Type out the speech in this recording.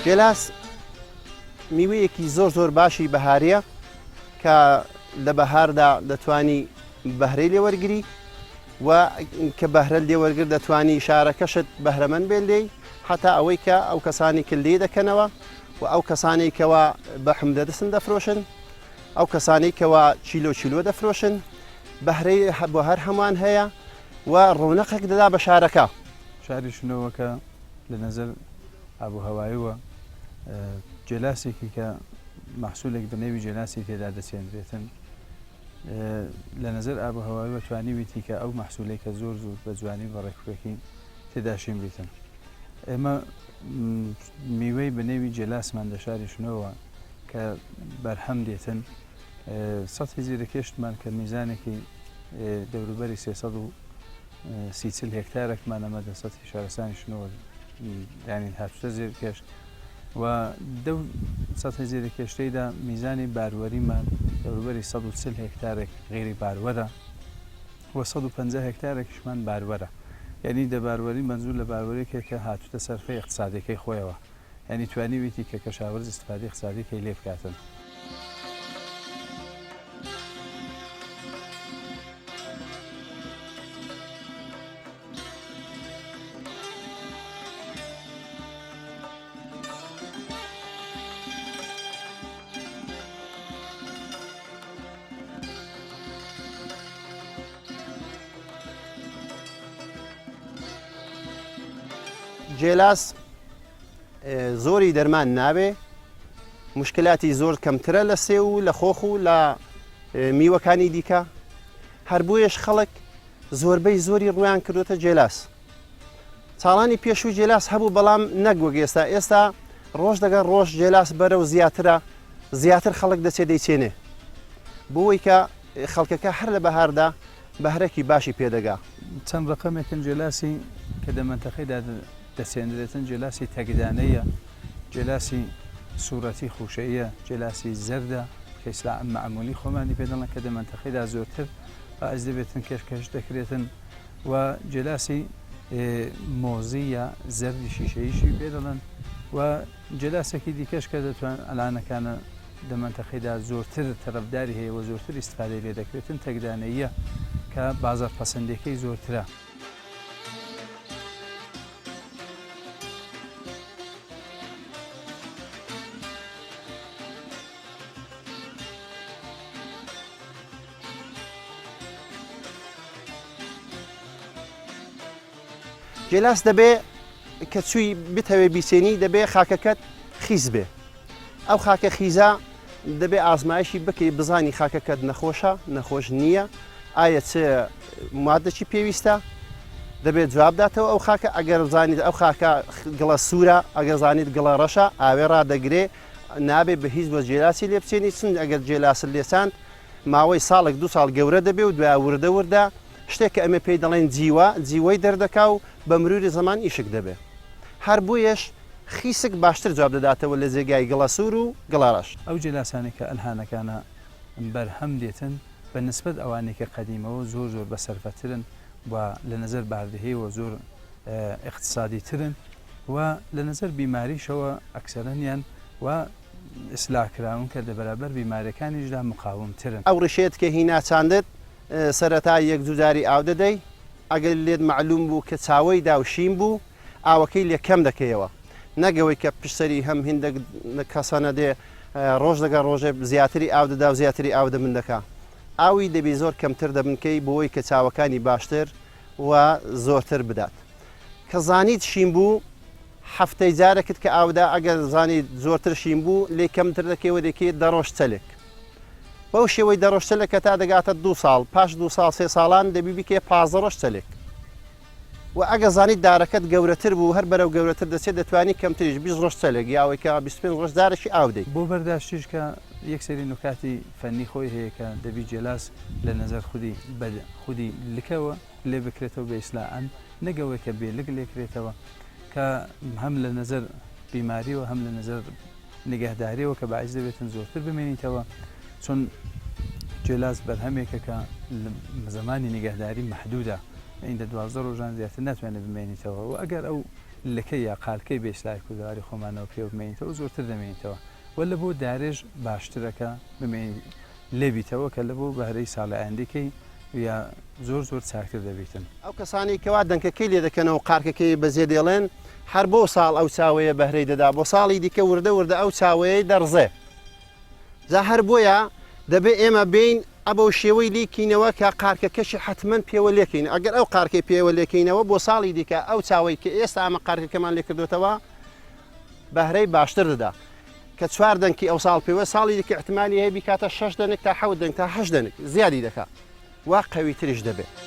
جێلاس میوەیەکی زۆر باشی بەهاریە کە لە بەهاردا دەتوانی بەهرەی لێوەرگری و کە بەهرە لێوەرگر دەتوانی شارەکەشت بەهرەمەند بێت لێی حتا ئەوەی کە ئەو کەسانی کە لێ دەکەنەوە و ئەو کەسانی کەوا بە حمدەدەستن دەفرۆشن ئەو کەسانی کەوا چیلۆ دەفرۆشن بەهرەی بۆ هەر هەمان هەیە و ڕوونەقێک دەدا بە شارەکە. شاری شنەوەکە لە نەزەر ئابوهەواییوە جێلاسێکی کە محسوولێک بنێوی جێلاسی تێدا دەچێنرێتن لە نەزەر ئابوهەواییوە توانیویتی کە ئەو محسوولەی کە زۆر بە جوانی بەڕێکوپێکی تێداشین بیتن. ئێمە میوەی بنێوی جێلاسمان لە شاری شنەوە کە بەرهەم دێتن 100 زیرەکێشتمان کە میزانێکی دەوروبەری 330 هێکتارێکمان ئەمە لە سەتی شارستانی شنەوە ینی هاتوتە زیرکێشت و 100 زیرەکێشتەیدا میزانی باروەریمان دەوروبەری 140 هێکتارێک غێری باروەرە و 150 هێکتارێکیشمان باروەرە. یعنی دە باروەری منزوور لە باروەرێکێک کە هاتوتە سەرفەی اقتصادیەکەی خۆیەوە، یعنی توانیویتی کە کەشاوەرز استفادەی اقتصادیەکەی لێ بکاتن. جێلاس زۆری دەرمان نابێ، مشکلاتی زۆر کەمترە لە سێ و لە خۆخ و لە میوەکانی دیکە. هەر بۆیەش خەڵک زۆربەی زۆری ڕویان کردوتە جێلاس. ساڵانی پێشوو جێلاس هەبوو بەڵام نەگوەک ئێستا ڕۆژ دەگەر ڕۆژ جێلاس بەرە و زیاتر خەڵک دەچێ دەیچێنێ بۆی کە خەڵکەکە هەر لە بەهاردا بەهرەکی باشی پێدەگا. چەند ڕقەمێکن جێلاسی کە دەمەنتەقەیدا دەسێنرێتن جێلاسی تەگدانەیە، جێلاسی سوورەتی خوشەیە، جێلاسی زەردە کە ئیسلاح مەعمولی خۆمانی پێ دەڵێن کە دەمەنتەقەیدا زۆرتر ئەس دەبێتن کێشکەش دەکرێتن و جێلاسی مۆزی یا زەردی شیشەییشی پێ دەڵێن و جێلاسێکی دیکەش کە دەتوان ئەلانەکانە دەمەنتەقەیدا زۆرتر تەرەفداری هەیە و زۆرتر ئیستفادەی لێ دەکرێتن تەگدانەیە کە بازاڕ پەسەندەکەی زۆرترە. جێلاس دەبێ کە چووی بتەوێ بیسێنی دەبێ خاکەکەت خیز بێ. ئەو خاکە خیزە دەبێ ئازمایشی بکەی بزانی خاکەکەت نەخۆشە نەخۆش نییە، ئایا چ مادەی پێویستە دەبێت جوابداتەوە ئەو خاکە. ئەگەر زانیت ئەو خاکە گڵە سوورە، ئەگەر زانیت گڵە ڕەشە ئاوێ ڕادەگرێ نابێ بە هیچ بۆ جێلاسی لێ بچێنی چند ئەگەر جێلاست لێساند ماوەی ساڵێک 2 ساڵ گەورە دەبێ و دوای وردە شتێک ئەمە پێی دەڵێن جیوەی دەردەکا و بە مروری زەمان ئیشک دەبێ. هەر بۆیەش خیسک باشتر جواب دەداتەوە لە جێگای گڵە سوور و گڵاڕەش. ئەو جێلاسانی کە ئەلهانەکانە بەرهەم دێتن بە نسبەت ئەوانەی کە قەدیمەوە زۆر بە سەرفەترن و لە نەزەر باردەهەیەوە زۆر اقتصادی ترن و لە نەزەر بیماریشەوە ئەکسەرەنیان و ئیسلاحکراون کە لەبەرابەر بیماریەکانیشدا مقاومترن. ئەو ڕشێت کە هینا چاندت سەرەتا یەک جوجاری ئاو دەدەی، ئەگەر لێت معلوم بوو کە چاوەی داوشین بوو ئاوەکەی لێ کەم دەکەیەوە، نەگەوەی کە پشتەری هەم هێندە کەسانە دێ ڕۆژ دەگە ڕۆژێ زیاتری ئاو دەدا و زیاتری ئاو دەبن دەکا. ئاوی دەبێ زۆر کەمتر دەبنکەی بۆی کە چاوەکانی باشتر و زۆرتر بدات. کە زانیت شین بوو هەفتەی جارێکت کە ئاودا ئەگەر زانیت زۆرتر شین بوو لێ کەمتر دەکەوە دەکەیت دەڕۆژ چەلێک. بەو شێوەی دەڕۆشتەلەکە تا دەگاتە 2 ساڵ پاش 2 ساڵ 3 ساڵان دەبی بکێ 15 ڕۆژ چەلێک. و ئەگە زانیت دارەکەت گەورەتر بوو هەر بەرەو گەورەتر دەچێت دەتوانی کەمتریش 20 ڕۆژ چەلێک یاوەی کە 25 ڕۆژ دارێکی ئاودەی. بۆ بەرداشتیش کە یەک سەری نکاتی فەنی خۆی هەیە کە دەبی جێلاس لە نەزەر خودی لکەوە لێ بکرێتەوە بە ئیسلاحان نەگەوەی کە بێلک لێکرێتەوە کە هەم لە نەزەر بیماریەوە هەم لە نەزەر نگەهداریەوە کە باعث دەبێتن زۆرتر بمێنیتەوە چون جێلاس بەرهەمێکە کە زمانی نیگەهداری مەحدودە، ئیندا 12 ڕۆژان زیاتر ناتوانێت بمێنیتەوە و ئەگەر ئەو لەکەی یا قالکەی بێسلای کوردەواری خۆمانەوە پێ بمێنیتەوە زۆرتر دەمێنیتەوە وە لە بۆ دارێژ باشترەکە بمێن لێبیتەوە کە لە بۆ بەهرەی ساڵی ئاندەکەی یا زۆر چاکتر دەبیتن. ئەو کەسانی کەوا دەنکەکەی لێ دەکەنەوە قارکەکەی بەزێ دێڵێن هەر بۆ ساڵ ئەو چاوەیە بەهرەی دەدا بۆ ساڵی دیکە وردە ئەو چاوەیە دەڕزێ. جا هەر بۆیە دەبێ ئێمە بین ئەبەو شێوەی لیکینەوە کە قارکەکەشی حتمما پێوە لێکەین ئەگەر ئەو قارکەی پێوە لێکەینەوە بۆ ساڵی دیکە ئەو چاوەی کە ئێستا ئەمە قارکەکەمان لێ کردوێتەوە بەهرەی باشتر دەدا کە 4 دەنکی ئەو ساڵ پێوە ساڵی دیکە احتمالی هەیە بیکاتە 6 دەنک تا 7 دەنگ تا 8 دەنک زیادی دەکات وا قەویتریش دەبێت.